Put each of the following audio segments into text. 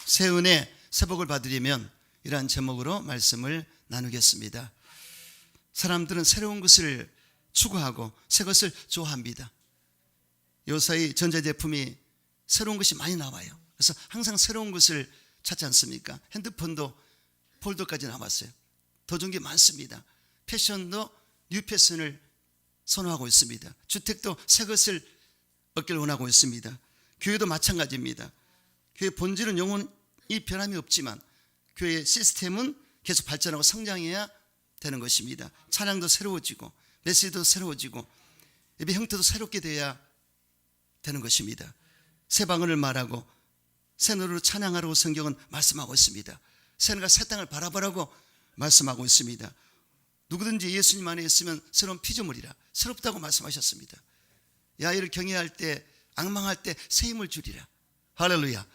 새 은혜, 새 복을 받으려면 이러한 제목으로 말씀을 나누겠습니다. 사람들은 새로운 것을 추구하고 새 것을 좋아합니다. 요사이 전자제품이 새로운 것이 많이 나와요. 그래서 항상 새로운 것을 찾지 않습니까? 핸드폰도 폴더까지 나왔어요. 더 좋은 게 많습니다. 패션도 뉴 패션을 선호하고 있습니다. 주택도 새 것을 얻기를 원하고 있습니다. 교회도 마찬가지입니다. 교회 본질은 영원히 변함이 없지만 교회의 시스템은 계속 발전하고 성장해야 되는 것입니다. 찬양도 새로워지고 메시지도 새로워지고 예배 형태도 새롭게 돼야 되는 것입니다. 새 방언을 말하고 새 노래로 찬양하라고 성경은 말씀하고 있습니다. 새가 새 땅을 바라보라고 말씀하고 있습니다. 누구든지 예수님 안에 있으면 새로운 피조물이라 새롭다고 말씀하셨습니다. 야훼를 경외할 때 앙망할 때 새 힘을 주리라. 할렐루야.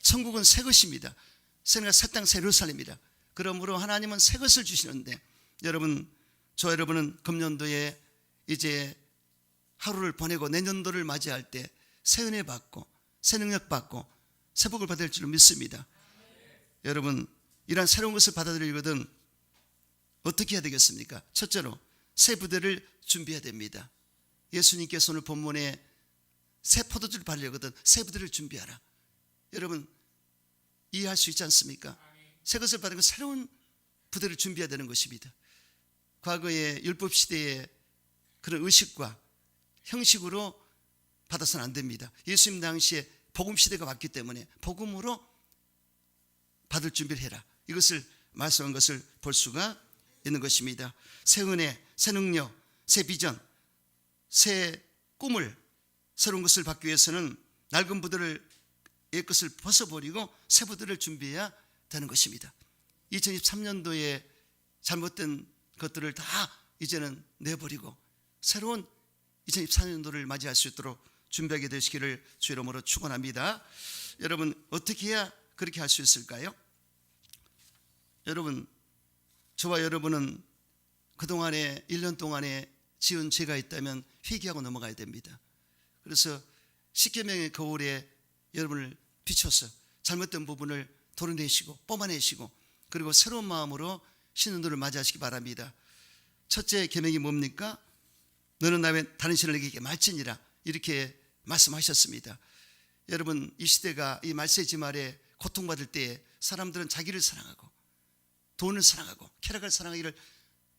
천국은 새 것입니다. 새가 새 땅 새 예루살렘이라. 그러므로 하나님은 새 것을 주시는데 여러분, 저 여러분은 금년도에 이제 하루를 보내고 내년도를 맞이할 때 새 은혜 받고 새 능력 받고 새 복을 받을 줄 믿습니다. 여러분, 이러한 새로운 것을 받아들이거든 어떻게 해야 되겠습니까? 첫째로 새 부대를 준비해야 됩니다. 예수님께서 오늘 본문에 새 포도주를 바르려거든 새 부대를 준비하라. 여러분, 이해할 수 있지 않습니까? 새 것을 받은 건 새로운 부대를 준비해야 되는 것입니다. 과거의 율법 시대의 그런 의식과 형식으로 받아서는 안 됩니다. 예수님 당시에 복음 시대가 왔기 때문에 복음으로 받을 준비를 해라. 이것을 말씀한 것을 볼 수가 있는 것입니다. 새 은혜, 새 능력, 새 비전, 새 꿈을, 새로운 것을 받기 위해서는 낡은 부대를 옛 것을 벗어버리고 새 부대를 준비해야 되는 것입니다. 2023년도에 잘못된 것들을 다 이제는 내버리고 새로운 2024년도를 맞이할 수 있도록 준비하게 되시기를 주 이름으로 축원합니다. 여러분, 어떻게 해야 그렇게 할 수 있을까요? 여러분, 저와 여러분은 그동안에 1년 동안에 지은 죄가 있다면 회개하고 넘어가야 됩니다. 그래서 십계명의 거울에 여러분을 비춰서 잘못된 부분을 도려내시고 뽑아내시고 그리고 새로운 마음으로 신년도를 맞이하시기 바랍니다. 첫째 계명이 뭡니까? 너는 나의 다른 신을 내게 말지니라, 이렇게 말씀하셨습니다. 여러분, 이 시대가 이 말세지 말에 고통받을 때에 사람들은 자기를 사랑하고 돈을 사랑하고 쾌락을 사랑하기를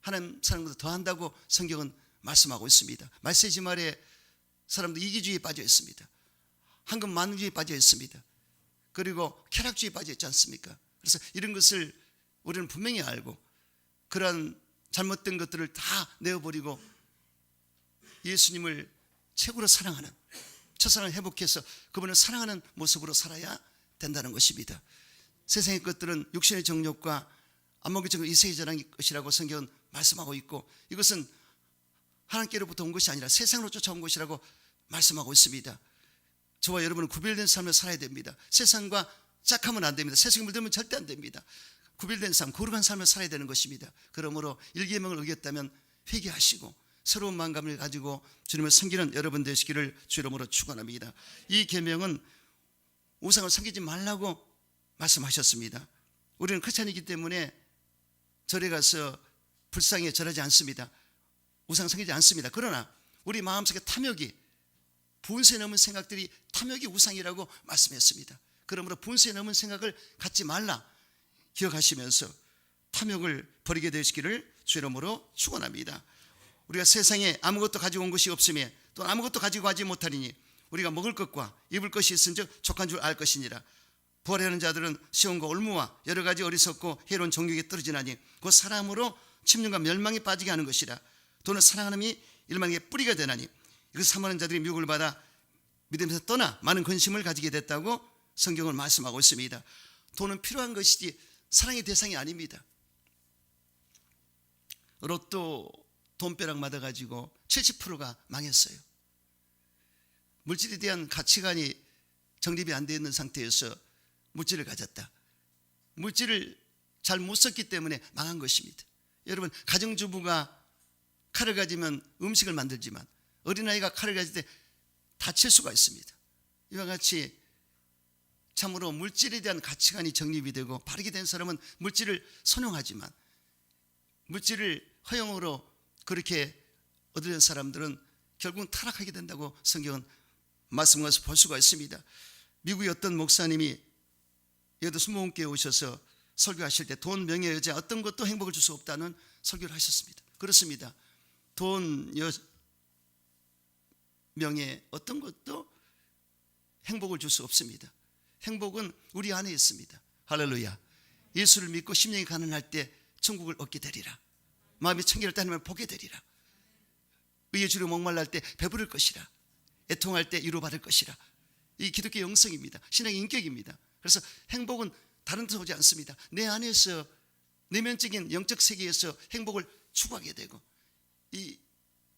하나님 사랑보다 더한다고 성경은 말씀하고 있습니다. 말세지 말에 사람들 이기주의에 빠져 있습니다. 황금 만능주의에 빠져 있습니다. 그리고 쾌락주의에 빠져 있지 않습니까? 그래서 이런 것을 우리는 분명히 알고 그러한 잘못된 것들을 다 내어버리고 예수님을 최고로 사랑하는, 첫사랑을 회복해서 그분을 사랑하는 모습으로 살아야 된다는 것입니다. 세상의 것들은 육신의 정욕과 안목의 이세의 자랑일 것이라고 성경은 말씀하고 있고 이것은 하나님께로부터 온 것이 아니라 세상으로 쫓아온 것이라고 말씀하고 있습니다. 저와 여러분은 구별된 삶을 살아야 됩니다. 세상과 짝하면 안 됩니다. 세상에 물들면 절대 안 됩니다. 구별된 삶, 거룩한 삶을 살아야 되는 것입니다. 그러므로 일계명을 어겼다면 회개하시고 새로운 마음감을 가지고 주님을 섬기는 여러분 되시기를 주 이름으로 축원합니다. 이 계명은 우상을 섬기지 말라고 말씀하셨습니다. 우리는 크리스찬이기 때문에 절에 가서 불상에 절하지 않습니다. 우상 섬기지 않습니다. 그러나 우리 마음속에 탐욕이, 분수에 넘은 생각들이 탐욕이 우상이라고 말씀했습니다. 그러므로 분수에 넘은 생각을 갖지 말라 기억하시면서 탐욕을 버리게 되시기를 주 이름으로 축원합니다. 우리가 세상에 아무것도 가지고 온 것이 없으며 또 아무것도 가지고 가지 못하리니 우리가 먹을 것과 입을 것이 있은즉 족한 줄 알 것이니라. 부활하는 자들은 시험과 올무와 여러 가지 어리석고 해로운 정욕에 떨어지나니 그 사람으로 침륜과 멸망에 빠지게 하는 것이라. 돈을 사랑하는 일만에게 뿌리가 되나니 이것을 사모하는 자들이 미혹을 받아 믿음에서 떠나 많은 근심을 가지게 됐다고 성경은 말씀하고 있습니다. 돈은 필요한 것이지 사랑의 대상이 아닙니다. 로또 돈벼락 맞아가지고 70%가 망했어요. 물질에 대한 가치관이 정립이 안 되어 있는 상태에서 물질을 가졌다. 물질을 잘 못 썼기 때문에 망한 것입니다. 여러분, 가정주부가 칼을 가지면 음식을 만들지만 어린아이가 칼을 가질 때 다칠 수가 있습니다. 이와 같이 참으로 물질에 대한 가치관이 정립이 되고 바르게 된 사람은 물질을 선용하지만 물질을 허용으로 그렇게 얻으려는 사람들은 결국은 타락하게 된다고 성경은 말씀하면서 볼 수가 있습니다. 미국의 어떤 목사님이 여기도 수목원교회에 오셔서 설교하실 때 돈, 명예, 여자 어떤 것도 행복을 줄 수 없다는 설교를 하셨습니다. 그렇습니다. 돈, 명예 어떤 것도 행복을 줄 수 없습니다. 행복은 우리 안에 있습니다. 할렐루야. 예수를 믿고 심령이 가난할 때 천국을 얻게 되리라. 마음이 청결을 따르면 보게 되리라. 의의 주로 목말랄 때 배부를 것이라. 애통할 때 위로받을 것이라. 이 기독교 영성입니다. 신앙의 인격입니다. 그래서 행복은 다른 데서 오지 않습니다. 내 안에서 내면적인 영적 세계에서 행복을 추구하게 되고, 이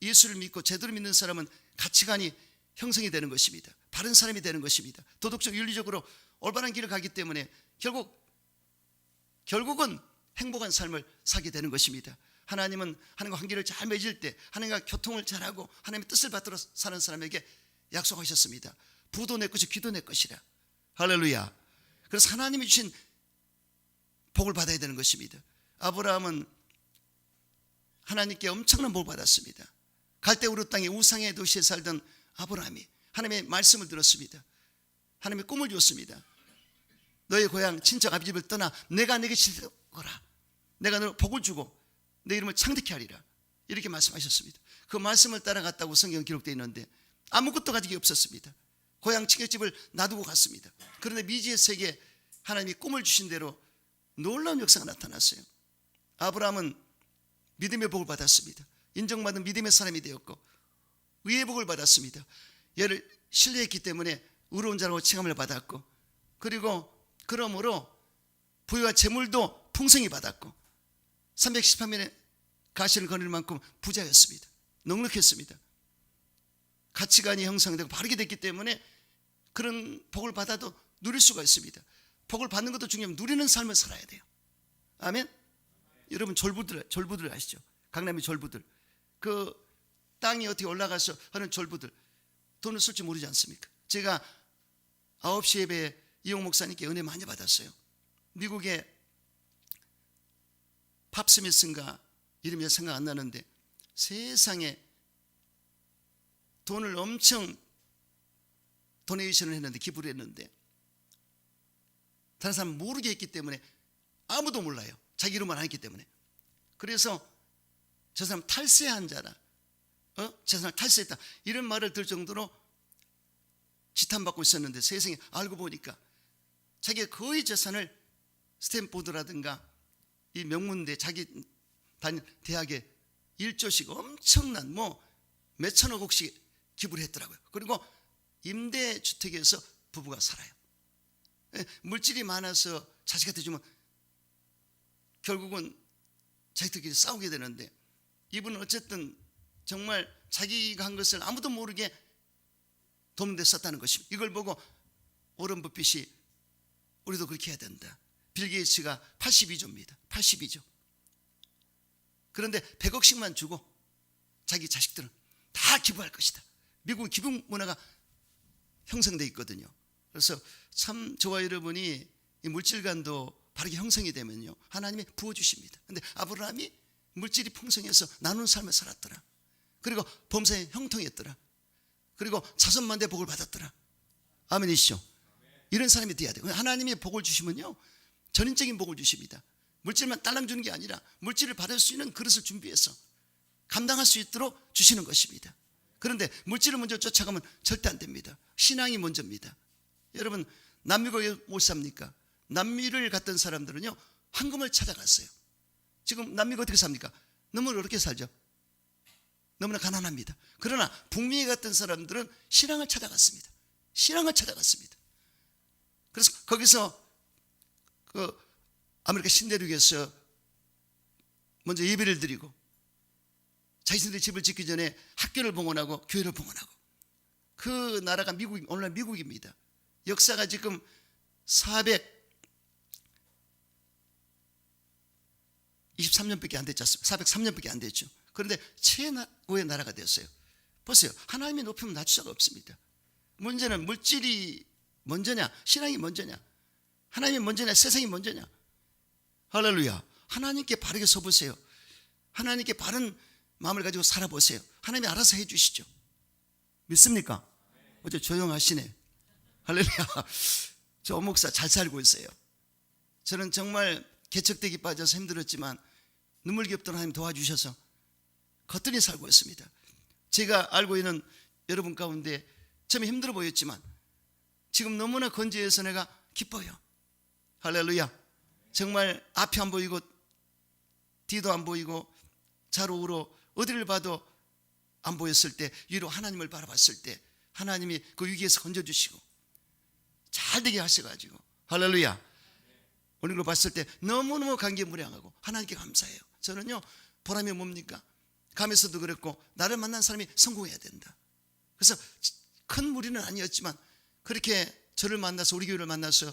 예수를 믿고 제대로 믿는 사람은 가치관이 형성이 되는 것입니다. 바른 사람이 되는 것입니다. 도덕적 윤리적으로 올바른 길을 가기 때문에 결국은 행복한 삶을 살게 되는 것입니다. 하나님은 하나님과 관계를 잘 맺을 때, 하나님과 교통을 잘하고 하나님의 뜻을 받들어 사는 사람에게 약속하셨습니다. 부도 내 것이 귀도 내 것이라. 할렐루야. 그래서 하나님이 주신 복을 받아야 되는 것입니다. 아브라함은 하나님께 엄청난 복을 받았습니다. 갈대우르 땅의 우상의 도시에 살던 아브라함이 하나님의 말씀을 들었습니다. 하나님의 꿈을 줬습니다. 너의 고향 친척 아비 집을 떠나 내가 네게 지도거라. 내가 너를 복을 주고 내 이름을 창대케 하리라. 이렇게 말씀하셨습니다. 그 말씀을 따라갔다고 성경 기록되어 있는데 아무것도 가지기 없었습니다. 고향 친척집을 놔두고 갔습니다. 그런데 미지의 세계에 하나님이 꿈을 주신 대로 놀라운 역사가 나타났어요. 아브라함은 믿음의 복을 받았습니다. 인정받은 믿음의 사람이 되었고 의의 복을 받았습니다. 얘를 신뢰했기 때문에 의로운 자라고 칭함을 받았고, 그리고 그러므로 부유와 재물도 풍성히 받았고 318면의 가시를 거닐 만큼 부자였습니다. 넉넉했습니다. 가치관이 형성되고 바르게 됐기 때문에 그런 복을 받아도 누릴 수가 있습니다. 복을 받는 것도 중요하면 누리는 삶을 살아야 돼요. 아멘. 여러분 졸부들 아시죠? 강남의 졸부들, 그 땅이 어떻게 올라가서 하는 졸부들 돈을 쓸 줄 모르지 않습니까? 제가 9시 예배에 이용 목사님께 은혜 많이 받았어요. 미국의 팝 스미스인가 이름이 생각 안 나는데 세상에 돈을 엄청 도네이션을 했는데, 기부를 했는데 다른 사람 모르게 했기 때문에 아무도 몰라요. 자기 이름만 안 했기 때문에. 그래서 저 사람 탈세한 자라, 재산을 탈세했다, 이런 말을 들 정도로 지탄받고 있었는데 세상에 알고 보니까 자기가 거의 재산을 스탠포드라든가 이 명문대 자기 다닌 대학에 1조씩 엄청난 몇천억씩 기부를 했더라고요. 그리고 임대주택에서 부부가 살아요. 물질이 많아서 자식한테 주면 결국은 자식들끼리 싸우게 되는데, 이분은 어쨌든 정말 자기가 한 것을 아무도 모르게 돕는 데 썼다는 것입니다. 이걸 보고 오런 버핏이 우리도 그렇게 해야 된다. 빌 게이츠가 82조입니다. 82조. 그런데 100억씩만 주고 자기 자식들은 다 기부할 것이다. 미국 기부 문화가 형성되어 있거든요. 그래서 참 저와 여러분이 이 물질관도 바르게 형성이 되면요, 하나님이 부어주십니다. 그런데 아브라함이 물질이 풍성해서 나누는 삶을 살았더라. 그리고 범사에 형통했더라. 그리고 자손만대 복을 받았더라. 아멘이시죠? 이런 사람이 돼야 돼요. 하나님이 복을 주시면요, 전인적인 복을 주십니다. 물질만 딸랑 주는 게 아니라 물질을 받을 수 있는 그릇을 준비해서 감당할 수 있도록 주시는 것입니다. 그런데 물질을 먼저 쫓아가면 절대 안 됩니다. 신앙이 먼저입니다. 여러분, 남미가 왜 못 삽니까? 남미를 갔던 사람들은요, 황금을 찾아갔어요. 지금 남미가 어떻게 삽니까? 너무 어렵게 살죠. 너무나 가난합니다. 그러나 북미에 갔던 사람들은 신앙을 찾아갔습니다. 신앙을 찾아갔습니다. 그래서 거기서 그 아메리카 신대륙에서 먼저 예배를 드리고 자신들의 집을 짓기 전에 학교를 봉헌하고 교회를 봉헌하고, 그 나라가 오늘날 미국입니다. 역사가 지금 423년밖에 안 됐지 않습니까? 403년밖에 안 됐죠. 그런데 최고의 나라가 되었어요. 보세요. 하나님이 높이면 낮출 수가 없습니다. 문제는 물질이 먼저냐? 신앙이 먼저냐? 하나님이 먼저냐? 세상이 먼저냐? 할렐루야. 하나님께 바르게 서보세요. 하나님께 바른 마음을 가지고 살아보세요. 하나님이 알아서 해주시죠. 믿습니까? 어제 조용하시네. 할렐루야. 저 목사 잘 살고 있어요. 저는 정말 개척되기 빠져서 힘들었지만 눈물겹도록 하나님 도와주셔서 거뜬히 살고 있습니다. 제가 알고 있는 여러분 가운데 처음에 힘들어 보였지만 지금 너무나 건재해서 내가 기뻐요. 할렐루야. 정말 앞이 안 보이고 뒤도 안 보이고 좌우로 어디를 봐도 안 보였을 때 위로 하나님을 바라봤을 때 하나님이 그 위기에서 건져주시고 잘 되게 하셔가지고 할렐루야. 오늘 걸 봤을 때 너무너무 감개무량하고 하나님께 감사해요. 저는요 보람이 뭡니까? 감에서도 그랬고 나를 만난 사람이 성공해야 된다. 그래서 큰 무리는 아니었지만 그렇게 저를 만나서 우리 교회를 만나서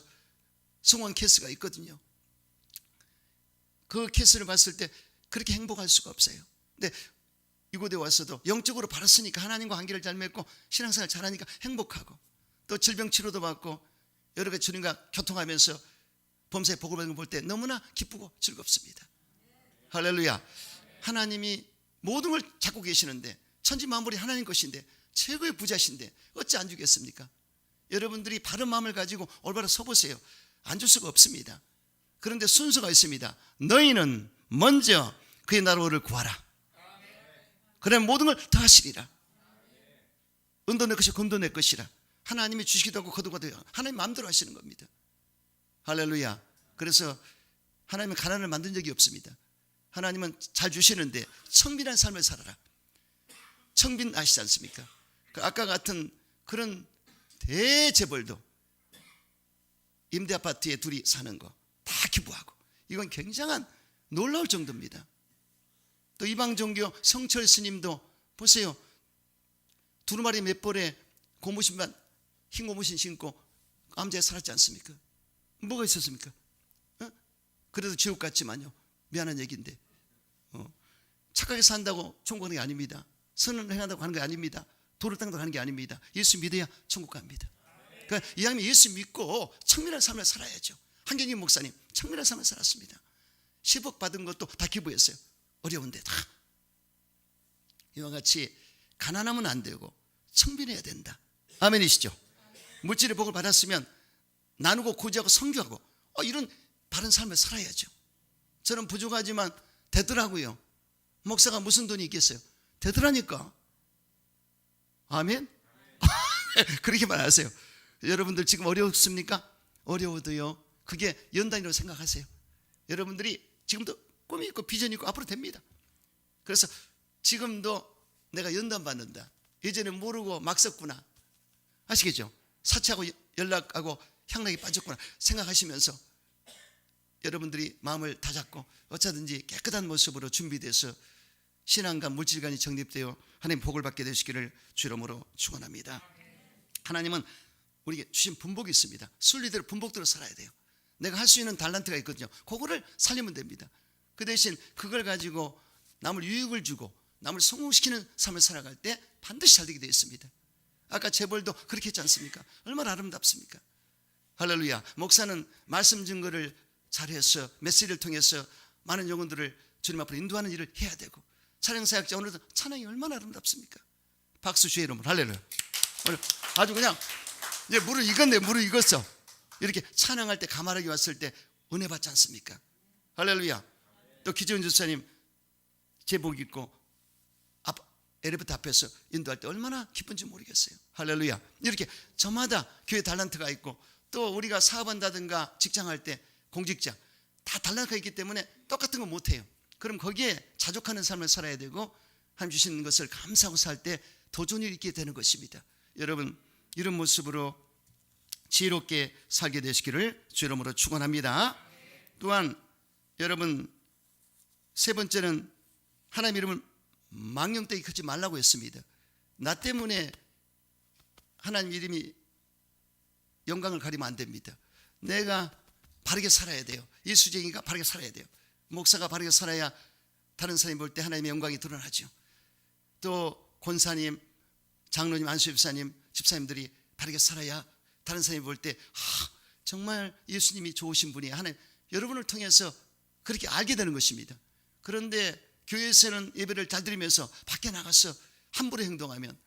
성공한 케이스가 있거든요. 그 케이스를 봤을 때 그렇게 행복할 수가 없어요. 근데 이곳에 와서도 영적으로 바랐으니까 하나님과 관계를 잘 맺고 신앙생활 잘하니까 행복하고 또 질병 치료도 받고 여러 가지 주님과 교통하면서 범사의 복을 받는 걸 볼 때 너무나 기쁘고 즐겁습니다. 할렐루야. 하나님이 모든 걸 잡고 계시는데 천지 만물이 하나님 것인데 최고의 부자신데 어찌 안 주겠습니까? 여러분들이 바른 마음을 가지고 올바로 서보세요. 안 줄 수가 없습니다. 그런데 순서가 있습니다. 너희는 먼저 그의 나라를 구하라. 그러면 모든 걸 더 하시리라. 은도 내 것이고 금도 내 것이라. 하나님이 주시기도 하고 거두기도 하고 하나님 마음대로 하시는 겁니다. 할렐루야. 그래서 하나님은 가난을 만든 적이 없습니다. 하나님은 잘 주시는데 청빈한 삶을 살아라. 청빈 아시지 않습니까? 그 아까 같은 그런 대재벌도 임대아파트에 둘이 사는 거 다 기부하고 이건 굉장한 놀라울 정도입니다. 또 이방종교 성철 스님도 보세요. 두루마리 몇 벌에 고무신만 흰 고무신 신고 암자에 살았지 않습니까? 뭐가 있었습니까? 그래도 지옥 같지만요. 미안한 얘기인데 착하게 산다고 천국 가는 게 아닙니다. 선을 행한다고 하는 게 아닙니다. 도를 닦는다고 하는 게 아닙니다. 예수 믿어야 천국 갑니다. 그러니까 이왕이면 예수 믿고 청밀한 삶을 살아야죠. 한경임 목사님 청밀한 삶을 살았습니다. 10억 받은 것도 다 기부했어요. 어려운데 다. 이와 같이 가난하면 안 되고 청빈해야 된다. 아멘이시죠? 물질의 복을 받았으면 나누고 고지하고 선교하고 이런 바른 삶을 살아야죠. 저는 부족하지만 되더라고요. 목사가 무슨 돈이 있겠어요? 되더라니까. 아멘? 그렇게 말하세요. 여러분들 지금 어렵습니까? 어려워도요. 그게 연단이라고 생각하세요. 여러분들이 지금도 꿈이 있고 비전이 있고 앞으로 됩니다. 그래서 지금도 내가 연단 받는다. 예전에 모르고 막 썼구나. 아시겠죠? 사치하고 연락하고 향락이 빠졌구나 생각하시면서 여러분들이 마음을 다잡고 어쩌든지 깨끗한 모습으로 준비돼서 신앙과 물질관이 정립되어 하나님 복을 받게 되시기를 주 이름으로 축원합니다. 하나님은 우리에게 주신 분복이 있습니다. 순리대로 분복대로 살아야 돼요. 내가 할 수 있는 달란트가 있거든요. 그거를 살리면 됩니다. 그 대신 그걸 가지고 남을 유익을 주고 남을 성공시키는 삶을 살아갈 때 반드시 잘 되게 되어 있습니다. 아까 재벌도 그렇게 했지 않습니까? 얼마나 아름답습니까? 할렐루야. 목사는 말씀 증거를 잘해서 메시지를 통해서 많은 영혼들을 주님 앞으로 인도하는 일을 해야 되고 찬양사역자 오늘도 찬양이 얼마나 아름답습니까? 박수 주의 이름으로 할렐루야. 오늘 아주 그냥 이제 물을 익었네. 물을 익었어. 이렇게 찬양할 때 가만하게 왔을 때 은혜 받지 않습니까? 할렐루야. 또 기재훈 주사님 제복 입고 엘리베이터 앞에서 인도할 때 얼마나 기쁜지 모르겠어요. 할렐루야. 이렇게 저마다 교회 달란트가 있고 또 우리가 사업한다든가 직장할 때 공직자 다 달란트가 있기 때문에 똑같은 거 못해요. 그럼 거기에 자족하는 삶을 살아야 되고 하나님 주시는 것을 감사하고 살 때 더 좋은 일이 있게 되는 것입니다. 여러분 이런 모습으로 지혜롭게 살게 되시기를 주 이름으로 축원합니다. 또한 여러분 세 번째는 하나님 이름을 망령되이 크지 말라고 했습니다. 나 때문에 하나님 이름이 영광을 가리면 안 됩니다. 내가 바르게 살아야 돼요. 이수쟁이가 바르게 살아야 돼요. 목사가 바르게 살아야 다른 사람이 볼 때 하나님의 영광이 드러나죠. 또 권사님, 장로님, 안수집사님, 집사님들이 바르게 살아야 다른 사람이 볼 때 정말 예수님이 좋으신 분이 하나님 여러분을 통해서 그렇게 알게 되는 것입니다. 그런데 교회에서는 예배를 잘 드리면서 밖에 나가서 함부로 행동하면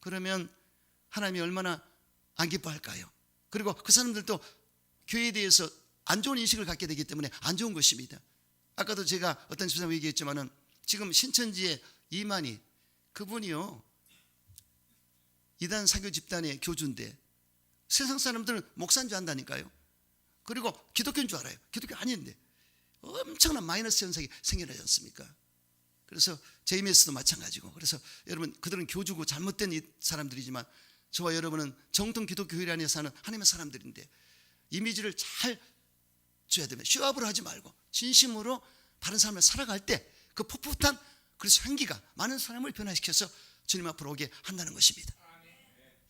그러면 하나님이 얼마나 안 기뻐할까요? 그리고 그 사람들도 교회에 대해서 안 좋은 인식을 갖게 되기 때문에 안 좋은 것입니다. 아까도 제가 어떤 집사님 얘기했지만은 지금 신천지의 이만희 그분이요 이단 사교 집단의 교주인데 세상 사람들은 목사인 줄 안다니까요. 그리고 기독교인 줄 알아요. 기독교 아닌데 엄청난 마이너스 현상이 생겨나지 않습니까? 그래서 JMS도 마찬가지고 그래서 여러분 그들은 교주고 잘못된 사람들이지만 저와 여러분은 정통 기독교 교회 안에 사는 하나님의 사람들인데 이미지를 잘 줘야 됩니다. 쇼업을 하지 말고 진심으로 바른 삶을 살아갈 때 그 풋풋한 그래서 향기가 많은 사람을 변화시켜서 주님 앞으로 오게 한다는 것입니다.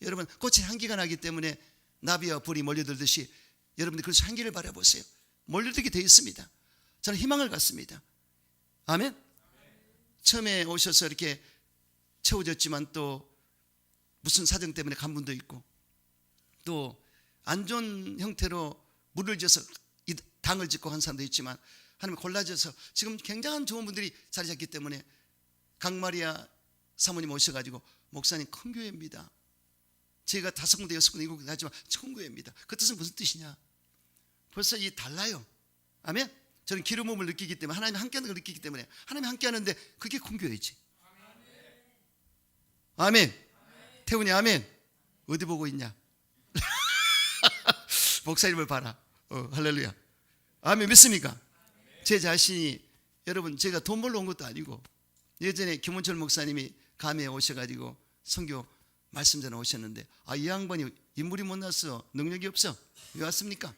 여러분 꽃에 향기가 나기 때문에 나비와 벌이 몰려들듯이 여러분들 그래서 향기를 바라보세요. 몰려들게 되어 있습니다. 저는 희망을 갖습니다. 아멘. 처음에 오셔서 이렇게 채워졌지만 또 무슨 사정 때문에 간 분도 있고 또 안 좋은 형태로 물을 줘서 당을 짓고 한 사람도 있지만 하나님 골라줘서 지금 굉장한 좋은 분들이 자리 잡기 때문에 강마리아 사모님 오셔가지고 목사님 큰 교회입니다. 제가 5군데 6군데 7군데 하지만 큰 교회입니다. 그 뜻은 무슨 뜻이냐? 벌써 이 달라요. 아멘. 저는 기름 부음을 느끼기 때문에 하나님이 함께하는 걸 느끼기 때문에 하나님이 함께하는데 그게 큰 교회지. 아멘. 태훈이 아멘. 어디 보고 있냐? 목사님을 봐라. 할렐루야. 아멘. 믿습니까? 제 자신이 여러분 제가 돈 벌러 온 것도 아니고 예전에 김원철 목사님이 감회에 오셔가지고 선교 말씀 전에 오셨는데 이 양반이 인물이 못났어 능력이 없어 왜 왔습니까?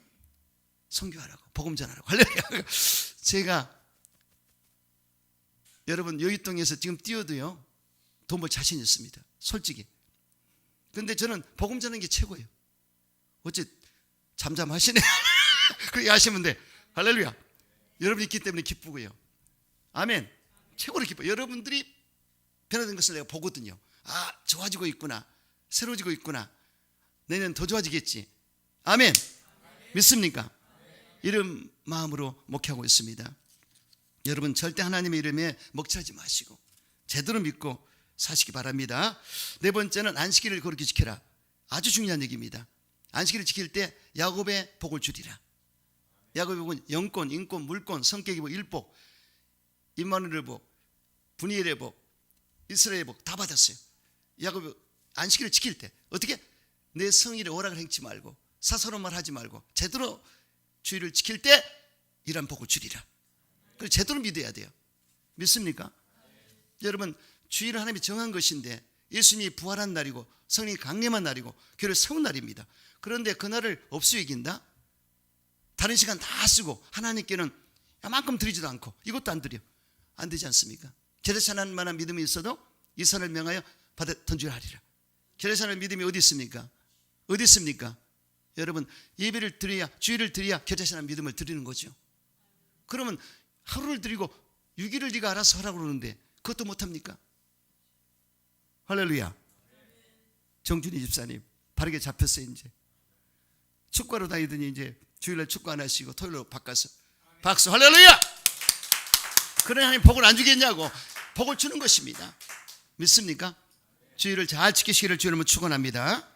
선교하라고 복음 전하라고 할렐루야. 제가 여러분 여의동에서 지금 뛰어도요 돈 벌 자신 있습니다. 솔직히. 근데 저는 복음 전하는 게 최고예요. 어째 잠잠하시네. 그렇게 하시면 돼. 할렐루야. 여러분이 있기 때문에 기쁘고요. 아멘. 최고로 기뻐요. 여러분들이 변화된 것을 내가 보거든요. 좋아지고 있구나. 새로워지고 있구나. 내년 더 좋아지겠지. 아멘. 믿습니까? 이런 마음으로 목회하고 있습니다. 여러분 절대 하나님의 이름에 먹칠하지 마시고 제대로 믿고 사시기 바랍니다. 네 번째는 안식일을 거룩히 지켜라. 아주 중요한 얘기입니다. 안식일을 지킬 때 야곱의 복을 주리라. 야곱의 복은 영권, 인권, 물권, 성격의 복, 일복, 임마누엘의 복, 분이엘의 복, 이스라엘의 복 다 받았어요. 야곱의 안식일을 지킬 때 어떻게? 내 성일에 오락을 행치 말고 사소한 말 하지 말고 제대로 주일을 지킬 때 이런 복을 주리라. 그걸 제대로 믿어야 돼요. 믿습니까? 여러분 주일은 하나님이 정한 것인데 예수님이 부활한 날이고 성령이 강림한 날이고 교회를 세운 날입니다. 그런데 그날을 없애긴다? 다른 시간 다 쓰고 하나님께는 이만큼 드리지도 않고 이것도 안 드려. 안 되지 않습니까? 계례찬할 만한 믿음이 있어도 이 선을 명하여 받아 던지라 하리라. 계례찬할 믿음이 어디 있습니까? 어디 있습니까? 여러분 예배를 드려야 주일을 드려야 계례찬할 믿음을 드리는 거죠. 그러면 하루를 드리고 6일을 네가 알아서 하라고 그러는데 그것도 못합니까? 할렐루야. 정준희 집사님 바르게 잡혔어요. 이제 축구하러 다니더니 이제 주일날 축구 안 하시고 토요일로 바꿔서 박수. 할렐루야. 그러니 하나님 복을 안 주겠냐고. 복을 주는 것입니다. 믿습니까? 주일을 잘 지키시기를 주님은 축원합니다.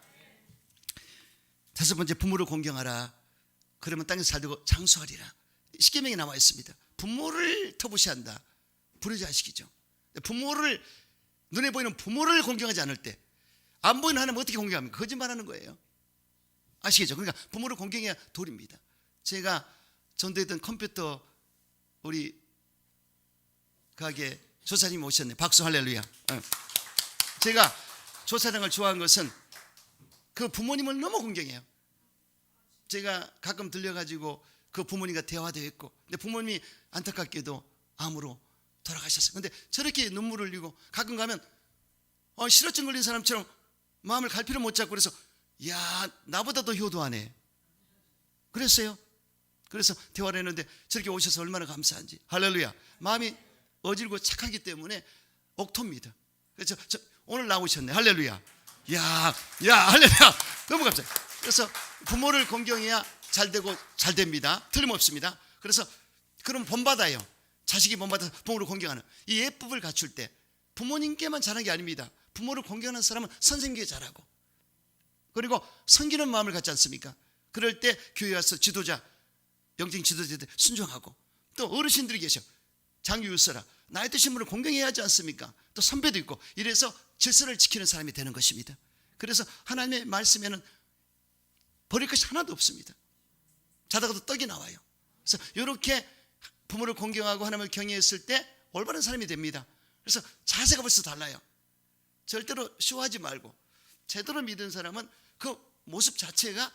5번째 부모를 공경하라. 그러면 땅에서 살고 장수하리라. 십계명에 나와 있습니다. 부모를 터부시한다. 불효자식이죠. 부모를 눈에 보이는 부모를 공경하지 않을 때 안 보이는 하나님 어떻게 공경합니까? 거짓말하는 거예요. 아시겠죠? 그러니까 부모를 공경해야 도리입니다. 제가 전도했던 컴퓨터 우리 가게 조사님 오셨네. 박수. 할렐루야. 제가 조사장을 좋아한 것은 그 부모님을 너무 공경해요. 제가 가끔 들려가지고 그 부모님과 대화도 했고 근데 부모님이 안타깝게도 암으로 돌아가셨어요. 근데 저렇게 눈물을 흘리고 가끔 가면 실어증 걸린 사람처럼 마음을 갈피를 못 잡고 그래서 야 나보다 더 효도하네 그랬어요. 그래서 대화를 했는데 저렇게 오셔서 얼마나 감사한지. 할렐루야. 마음이 어질고 착하기 때문에 옥토입니다. 그래서 오늘 나오셨네. 할렐루야. 야 할렐루야. 너무 감사해요. 그래서 부모를 공경해야 잘 되고 잘 됩니다. 틀림없습니다. 그래서 그럼 본받아요. 자식이 본받아서 부모를 공경하는 이 예법을 갖출 때 부모님께만 잘하는 게 아닙니다. 부모를 공경하는 사람은 선생님께 잘하고, 그리고 섬기는 마음을 갖지 않습니까? 그럴 때 교회 와서 지도자, 영적인 지도자들 순종하고, 또 어르신들이 계셔. 장유유서라 나이 드신 분을 공경해야 하지 않습니까? 또 선배도 있고, 이래서 질서를 지키는 사람이 되는 것입니다. 그래서 하나님의 말씀에는 버릴 것이 하나도 없습니다. 자다가도 떡이 나와요. 그래서 이렇게 부모를 공경하고 하나님을 경외했을 때 올바른 사람이 됩니다. 그래서 자세가 벌써 달라요. 절대로 쇼하지 말고, 제대로 믿은 사람은 그 모습 자체가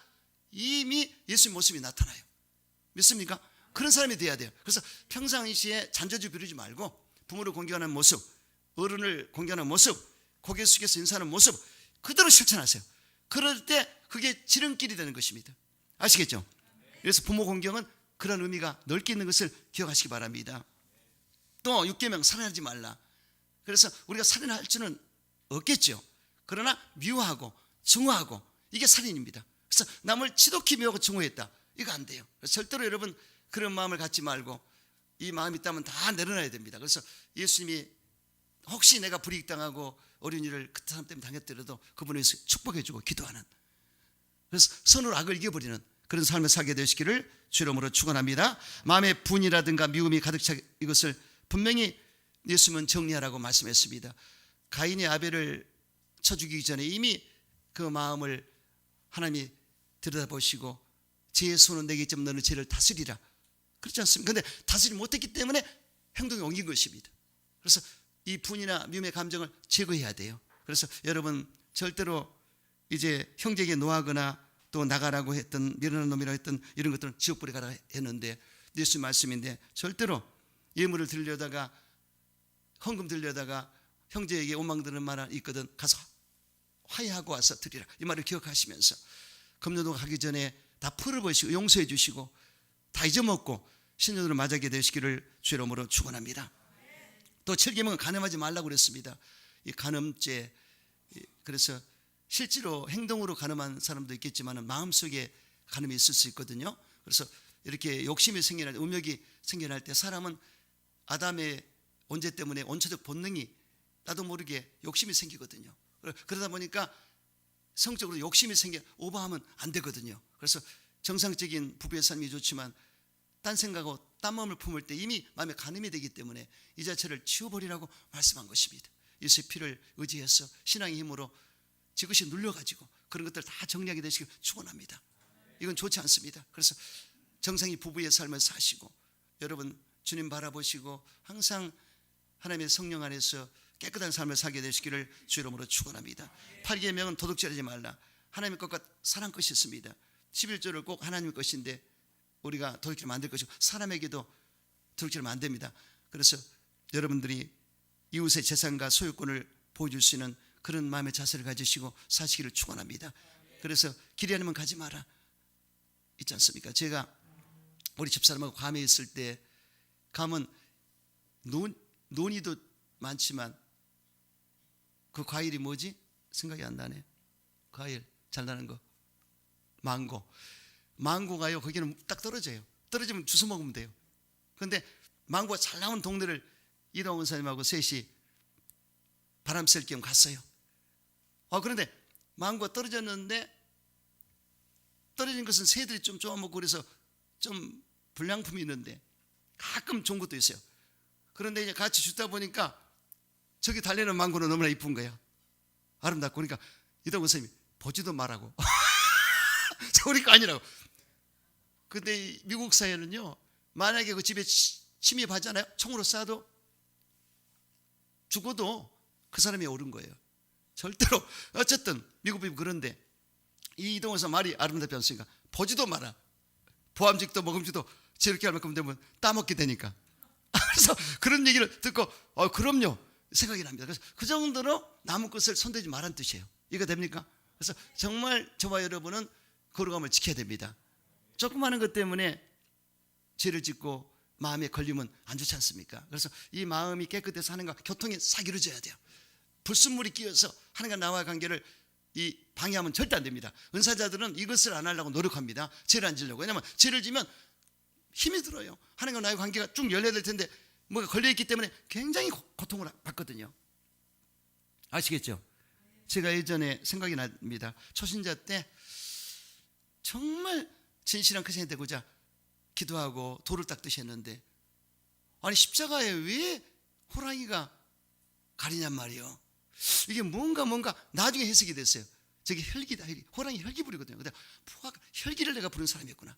이미 예수의 모습이 나타나요. 믿습니까? 그런 사람이 돼야 돼요. 그래서 평상시에 잔재주 부리지 말고 부모를 공경하는 모습, 어른을 공경하는 모습, 고개 숙여서 인사하는 모습 그대로 실천하세요. 그럴 때 그게 지름길이 되는 것입니다. 아시겠죠? 그래서 부모 공경은 그런 의미가 넓게 있는 것을 기억하시기 바랍니다. 또 6계명 살인하지 말라. 그래서 우리가 살인할 수는 없겠죠. 그러나 미워하고 증오하고 이게 살인입니다. 그래서 남을 지독히 미워하고 증오했다, 이거 안 돼요. 절대로 여러분 그런 마음을 갖지 말고, 이 마음이 있다면 다 내려놔야 됩니다. 그래서 예수님이 혹시 내가 불이익당하고 어려운 일을 그 사람 때문에 당했더라도 그분을 위해서 축복해주고 기도하는, 그래서 선으로 악을 이겨버리는 그런 삶을 살게 되시기를 주 이름으로 축원합니다. 마음의 분이라든가 미움이 가득 차 이것을 분명히 예수님은 정리하라고 말씀했습니다. 가인이 아벨을 쳐 죽이기 전에 이미 그 마음을 하나님이 들여다보시고 제 손은 내게 있지만 너는 죄를 다스리라, 그렇지 않습니까? 그런데 다스리지 못했기 때문에 행동이 옮긴 것입니다. 그래서 이 분이나 미움의 감정을 제거해야 돼요. 그래서 여러분 절대로 이제 형제에게 노하거나 또 나가라고 했던, 미련한 놈이라고 했던 이런 것들은 지옥불에 가라 했는데, 예수님 말씀인데 절대로 예물을 드리려다가 헌금 드리려다가 형제에게 원망 드는 말 있거든, 가서 화해하고 와서 드리라, 이 말을 기억하시면서 금년도 가기 전에 다 풀어버리시고 용서해 주시고 다 잊어먹고 신년으로 맞이하게 되시기를 주 이름으로 축원합니다. 또 7계명은 간음하지 말라고 그랬습니다. 이 간음죄, 그래서 실제로 행동으로 간음한 사람도 있겠지만 마음속에 간음이 있을 수 있거든요. 그래서 이렇게 욕심이 생겨날 때, 음욕이 생겨날 때 사람은 아담의 원죄 때문에 원초적 본능이 나도 모르게 욕심이 생기거든요. 그러다 보니까 성적으로 욕심이 생겨 오버하면 안 되거든요. 그래서 정상적인 부부의 삶이 좋지만 딴 생각하고 딴 마음을 품을 때 이미 마음에 간음이 되기 때문에 이 자체를 치워버리라고 말씀한 것입니다. 예수의 피를 의지해서 신앙의 힘으로 지그시 눌려가지고 그런 것들 다 정리하게 되시길 축원합니다. 이건 좋지 않습니다. 그래서 정상이 부부의 삶을 사시고 여러분 주님 바라보시고 항상 하나님의 성령 안에서 깨끗한 삶을 살게 되시기를 주 이름으로 축원합니다. 8계명은 도둑질하지 말라. 하나님의 것과 사람 것이 있습니다. 11조를 꼭 하나님의 것인데 우리가 도둑질을 만들 것이고 사람에게도 도둑질을 안 됩니다. 그래서 여러분들이 이웃의 재산과 소유권을 보여줄 수 있는 그런 마음의 자세를 가지시고 사시기를 축원합니다. 그래서 길이 아니면 가지 마라 있지 않습니까? 제가 우리 집사람하고 괌에 있을 때, 괌은 논이도 많지만 그 과일이 뭐지? 생각이 안 나네. 과일 잘 나는 거 망고가요 거기는 딱 떨어져요. 떨어지면 주워 먹으면 돼요. 그런데 망고가 잘 나온 동네를 이동훈 원사님하고 셋이 바람 쐴 겸 갔어요. 그런데 망고가 떨어졌는데 떨어진 것은 새들이 좀 쪼아먹고 그래서 좀 불량품이 있는데 가끔 좋은 것도 있어요. 그런데 이제 같이 주다 보니까 저기 달리는 망고는 너무나 이쁜 거야. 아름답고. 그러니까 이동훈 선생님이 보지도 말라고. 우리 거 아니라고. 근데 미국 사회는요, 만약에 그 집에 침입하잖아요, 총으로 쏴도 죽어도 그 사람이 옳은 거예요. 절대로. 어쨌든 미국이 그런데 이 이동훈 선생 말이 아름답지 않습니까? 보지도 마라. 보암직도 먹음직도 저렇게 할 만큼 되면 따먹게 되니까. 그래서 그런 얘기를 듣고 그럼요 생각이 납니다. 그래서 그 정도로 남의 것을 손대지 말란 뜻이에요. 이거 됩니까? 그래서 정말 저와 여러분은 거룩함을 지켜야 됩니다. 조그마한 것 때문에 죄를 짓고 마음에 걸리면 안 좋지 않습니까? 그래서 이 마음이 깨끗해서 하나님과 교통이 싹 이루어져야 돼요. 불순물이 끼어서 하나님과 나와의 관계를 이 방해하면 절대 안 됩니다. 은사자들은 이것을 안 하려고 노력합니다. 죄를 안 지려고. 왜냐하면 죄를 지면 힘이 들어요. 하나님과 나의 관계가 쭉 열려야 될 텐데 뭐가 걸려있기 때문에 굉장히 고통을 받거든요. 아시겠죠? 제가 예전에 생각이 납니다. 초신자 때 정말 진실한 크리스천이 되고자 기도하고 돌을 닦듯이 했는데, 아니 십자가에 왜 호랑이가 가리냔 말이에요. 이게 뭔가 나중에 해석이 됐어요. 저게 혈기다. 호랑이 혈기 부리거든요. 근데 혈기를 내가 부른 사람이었구나.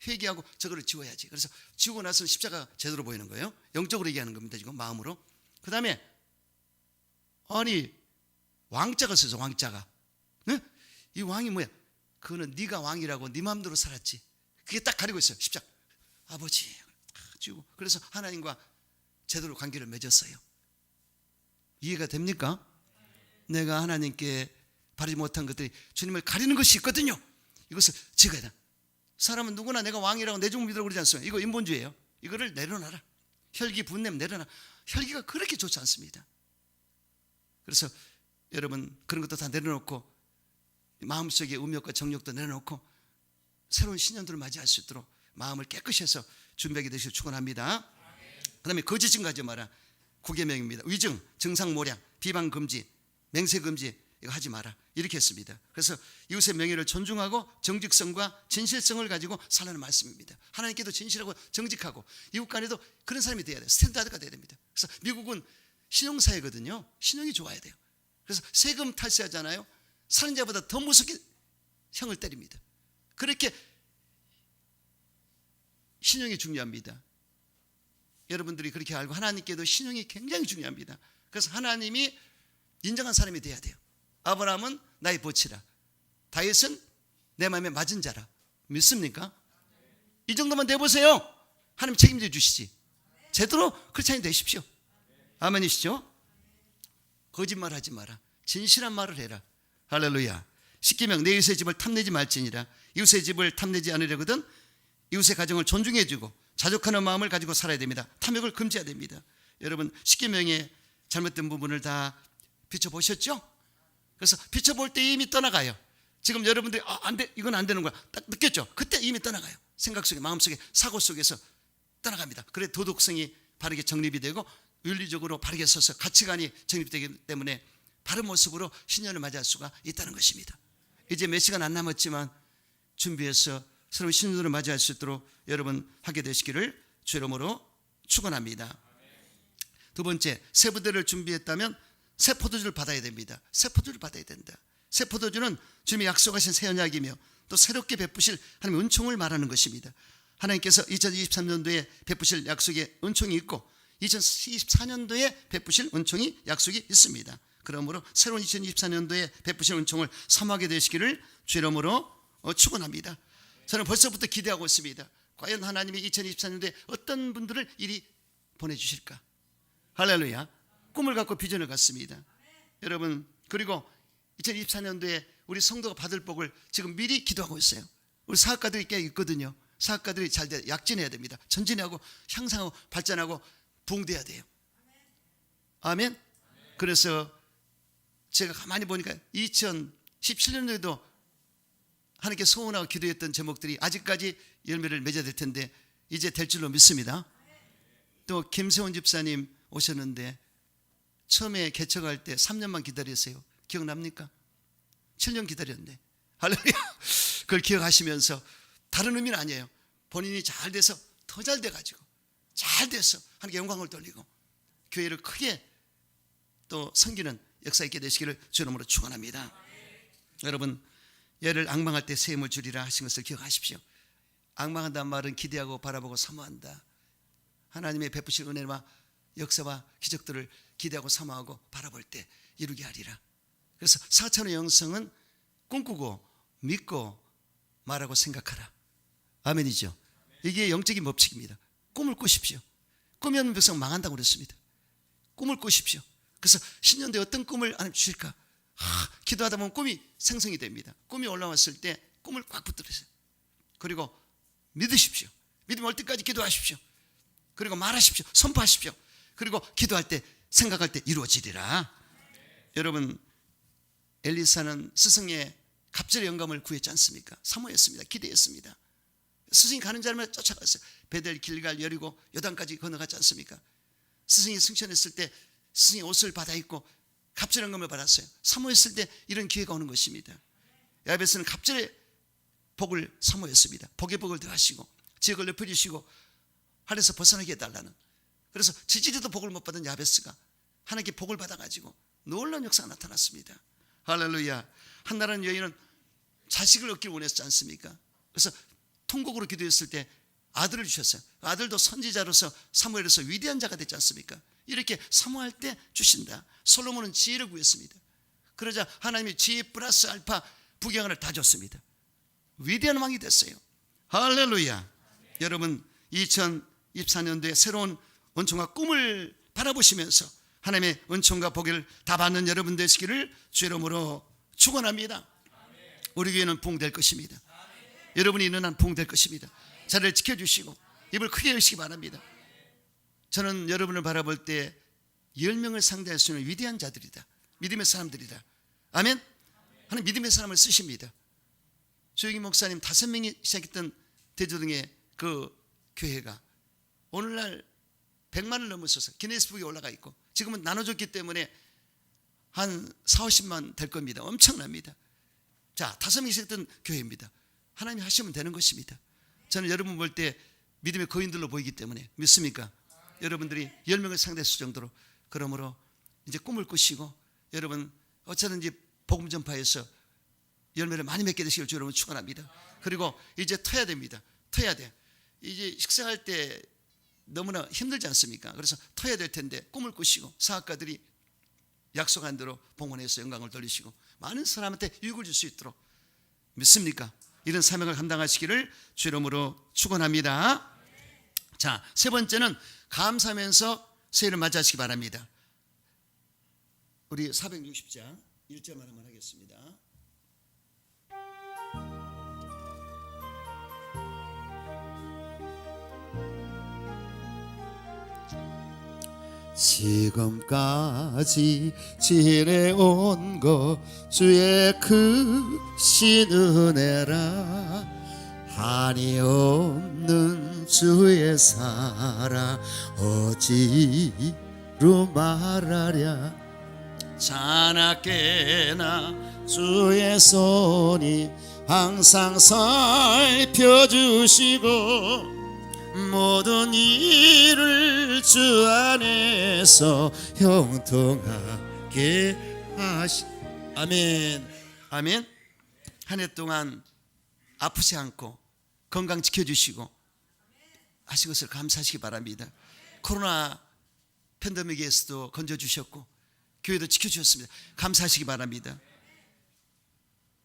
회개하고 저거를 지워야지. 그래서 지우고 나서는 십자가 제대로 보이는 거예요. 영적으로 얘기하는 겁니다. 지금 마음으로. 그 다음에 아니 왕자가 써서 왕자가. 네? 이 왕이 뭐야? 그거는 네가 왕이라고 네 마음대로 살았지. 그게 딱 가리고 있어요. 십자가. 아버지 지우고. 그래서 하나님과 제대로 관계를 맺었어요. 이해가 됩니까? 내가 하나님께 바르지 못한 것들이 주님을 가리는 것이 있거든요. 이것을 지켜야 돼. 사람은 누구나 내가 왕이라고 내 종 믿으라고 그러지 않습니까? 이거 인본주의예요. 이거를 내려놔라. 혈기 분냄 내려놔. 혈기가 그렇게 좋지 않습니다. 그래서 여러분 그런 것도 다 내려놓고 마음속에 음욕과 정욕도 내려놓고 새로운 신년도를 맞이할 수 있도록 마음을 깨끗이 해서 준비하게 되시길 축원합니다. 그 다음에 거짓 증거하지 마라. 9계명입니다. 위증, 증상모략, 비방금지, 맹세금지 이거 하지 마라. 이렇게 했습니다. 그래서 이웃의 명예를 존중하고 정직성과 진실성을 가지고 살라는 말씀입니다. 하나님께도 진실하고 정직하고 이웃 간에도 그런 사람이 돼야 돼요. 스탠다드가 돼야 됩니다. 그래서 미국은 신용사회거든요. 신용이 좋아야 돼요. 그래서 세금 탈세하잖아요. 살인자보다 더 무섭게 형을 때립니다. 그렇게 신용이 중요합니다. 여러분들이 그렇게 알고 하나님께도 신용이 굉장히 중요합니다. 그래서 하나님이 인정한 사람이 돼야 돼요. 아브라함은 나의 보치라. 다윗은 내 마음에 맞은 자라. 믿습니까? 이 정도만 돼보세요. 하나님 책임져 주시지. 제대로 크리스찬이 되십시오. 아멘이시죠? 거짓말 하지 마라. 진실한 말을 해라. 할렐루야. 10계명 내 이웃의 집을 탐내지 말지니라. 이웃의 집을 탐내지 않으려거든 이웃의 가정을 존중해주고 자족하는 마음을 가지고 살아야 됩니다. 탐욕을 금지해야 됩니다. 여러분 10계명의 잘못된 부분을 다 비춰보셨죠? 그래서 비춰볼 때 이미 떠나가요. 지금 여러분들이 안 돼, 이건 안 되는 거야 딱 느꼈죠? 그때 이미 떠나가요. 생각 속에 마음 속에 사고 속에서 떠나갑니다. 그래 도덕성이 바르게 정립이 되고 윤리적으로 바르게 서서 가치관이 정립되기 때문에 바른 모습으로 신년을 맞이할 수가 있다는 것입니다. 이제 몇 시간 안 남았지만 준비해서 새로운 신년을 맞이할 수 있도록 여러분 하게 되시기를 주 이름으로 축원합니다. 두 번째, 새 부대를 준비했다면 새 포도주를 받아야 됩니다. 새 포도주를 받아야 된다. 새 포도주는 주님이 약속하신 새 언약이며 또 새롭게 베푸실 하나님의 은총을 말하는 것입니다. 하나님께서 2023년도에 베푸실 약속의 은총이 있고 2024년도에 베푸실 은총이 약속이 있습니다. 그러므로 새로운 2024년도에 베푸실 은총을 사모하게 되시기를 주 이름으로 축원합니다. 저는 벌써부터 기대하고 있습니다. 과연 하나님이 2024년도에 어떤 분들을 이리 보내주실까? 할렐루야. 꿈을 갖고 비전을 갖습니다. 여러분 그리고 2024년도에 우리 성도가 받을 복을 지금 미리 기도하고 있어요. 우리 사학가들이 꽤 있거든요. 사학가들이 잘 약진해야 됩니다. 전진하고 향상하고 발전하고 부흥돼야 돼요. 아멘. 그래서 제가 가만히 보니까 2017년도에도 하나님께 소원하고 기도했던 제목들이 아직까지 열매를 맺어야 될 텐데 이제 될 줄로 믿습니다. 또 김세훈 집사님 오셨는데 처음에 개척할 때 3년만 기다렸어요. 기억납니까? 7년 기다렸네. 할렐루야. 그걸 기억하시면서 다른 의미는 아니에요. 본인이 잘 돼서 더 잘 돼가지고 잘 돼서 하나님께 영광을 돌리고 교회를 크게 또 섬기는 역사 있게 되시기를 주 이름으로 축원합니다. 여러분 얘를 앙망할 때 새 힘을 주리라 하신 것을 기억하십시오. 앙망한다는 말은 기대하고 바라보고 사모한다. 하나님의 베푸실 은혜와 역사와 기적들을 기대하고 사모하고 바라볼 때 이루게 하리라. 그래서 4차원의 영성은 꿈꾸고 믿고 말하고 생각하라. 아멘이죠. 이게 영적인 법칙입니다. 꿈을 꾸십시오. 꿈이 없는 백성 망한다고 그랬습니다. 꿈을 꾸십시오. 그래서 신년도에 어떤 꿈을 하나님 주실까? 기도하다 보면 꿈이 생성이 됩니다. 꿈이 올라왔을 때 꿈을 꽉 붙들으세요. 그리고 믿으십시오. 믿음 올 때까지 기도하십시오. 그리고 말하십시오. 선포하십시오. 그리고 기도할 때 생각할 때 이루어지리라. 여러분 엘리사는 스승의 갑절의 영감을 구했지 않습니까? 사모했습니다. 기대했습니다. 스승이 가는 자리만 쫓아갔어요. 베델, 길갈, 여리고, 요단까지 건너갔지 않습니까? 스승이 승천했을 때 스승의 옷을 받아 입고 갑절의 영감을 받았어요. 사모했을 때 이런 기회가 오는 것입니다. 야베스는 갑절의 복을 사모했습니다. 복의 복을 더하시고 지역을 넓혀주시고 하늘에서 벗어나게 해달라는. 그래서 지지리도 복을 못 받은 야베스가 하나님께 복을 받아가지고 놀라운 역사가 나타났습니다. 할렐루야. 한나라는 여인은 자식을 얻기를 원했지 않습니까? 그래서 통곡으로 기도했을 때 아들을 주셨어요. 아들도 선지자로서 사무엘에서 위대한 자가 됐지 않습니까? 이렇게 사모할 때 주신다. 솔로몬은 지혜를 구했습니다. 그러자 하나님이 지혜 플러스 알파 부경을 다 줬습니다. 위대한 왕이 됐어요. 할렐루야. 여러분 2024년도에 새로운 은총과 꿈을 바라보시면서 하나님의 은총과 복을 다 받는 여러분 되시기를 주 이름으로 축원합니다. 우리 교회는 부흥될 것입니다. 여러분이 있는 한 부흥될 것입니다. 자리를 지켜주시고 입을 크게 여시기 바랍니다. 저는 여러분을 바라볼 때 10명을 상대할 수 있는 위대한 자들이다. 믿음의 사람들이다. 아멘. 하나님 믿음의 사람을 쓰십니다. 조영희 목사님 5명이 시작했던 대조동의 그 교회가 오늘날 100만을 넘어서서 기네스북에 올라가 있고 지금은 나눠줬기 때문에 한 40~50만 될 겁니다. 엄청납니다. 자, 5명이 시작했던 교회입니다. 하나님이 하시면 되는 것입니다. 저는 여러분 볼 때 믿음의 거인들로 보이기 때문에 믿습니까? 여러분들이 10명을 상대했을 정도로. 그러므로 이제 꿈을 꾸시고 여러분 어쩌든지 복음 전파해서 열매를 많이 맺게 되시길 주 여러분 축원합니다. 그리고 이제 터야 됩니다. 터야 돼. 이제 식사할 때 너무나 힘들지 않습니까? 그래서 터야 될 텐데 꿈을 꾸시고 사학가들이 약속한 대로 봉헌해서 영광을 돌리시고 많은 사람한테 유익을 줄 수 있도록 믿습니까? 이런 사명을 감당하시기를 주 이름으로 축원합니다. 자, 세 번째는 감사하면서 새해를 맞이하시기 바랍니다. 우리 460장 1절만 한번 하겠습니다. 지금까지 지내온 것 주의 크신 은혜라 한이 없는 주의 사랑 어찌로 말하랴 자나깨나 주의 손이 항상 살펴주시고 모든 일을 주 안에서 형통하게 하시. 아멘. 아멘. 한 해 동안 아프지 않고 건강 지켜주시고 하신 것을 감사하시기 바랍니다. 코로나 팬데믹에서도 건져주셨고 교회도 지켜주셨습니다. 감사하시기 바랍니다.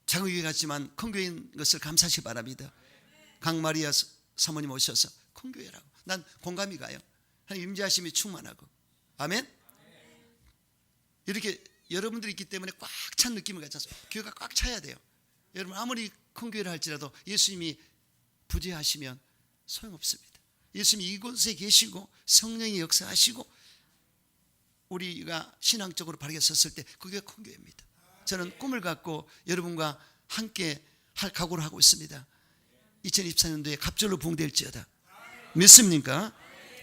작은 교회 같지만 큰 교회인 것을 감사하시기 바랍니다. 강마리아 사모님 오셔서 큰 교회라고. 난 공감이 가요. 하나님 임재하심이 충만하고. 아멘. 이렇게 여러분들이 있기 때문에 꽉 찬 느낌을 갖지 않습니까? 교회가 꽉 차야 돼요. 여러분 아무리 큰 교회를 할지라도 예수님이 부재하시면 소용없습니다. 예수님이 이곳에 계시고 성령이 역사하시고 우리가 신앙적으로 바르게 섰을 때 그게 큰 교회입니다. 저는 꿈을 갖고 여러분과 함께 할 각오를 하고 있습니다. 2024년도에 갑절로 부흥될지어다. 믿습니까?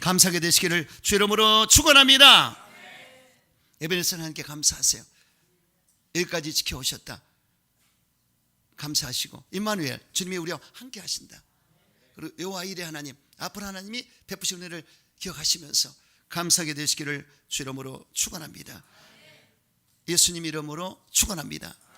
감사하게 되시기를 주 이름으로 축원합니다. 에베네zer 하나님께 감사하세요. 여기까지 지켜오셨다. 감사하시고 임마누엘 주님이 우리와 함께 하신다. 그리고 여호와 이레 하나님 앞으로 하나님이 베푸신 은혜를 기억하시면서 감사하게 되시기를 주 이름으로 축원합니다. 예수님 이름으로 축원합니다.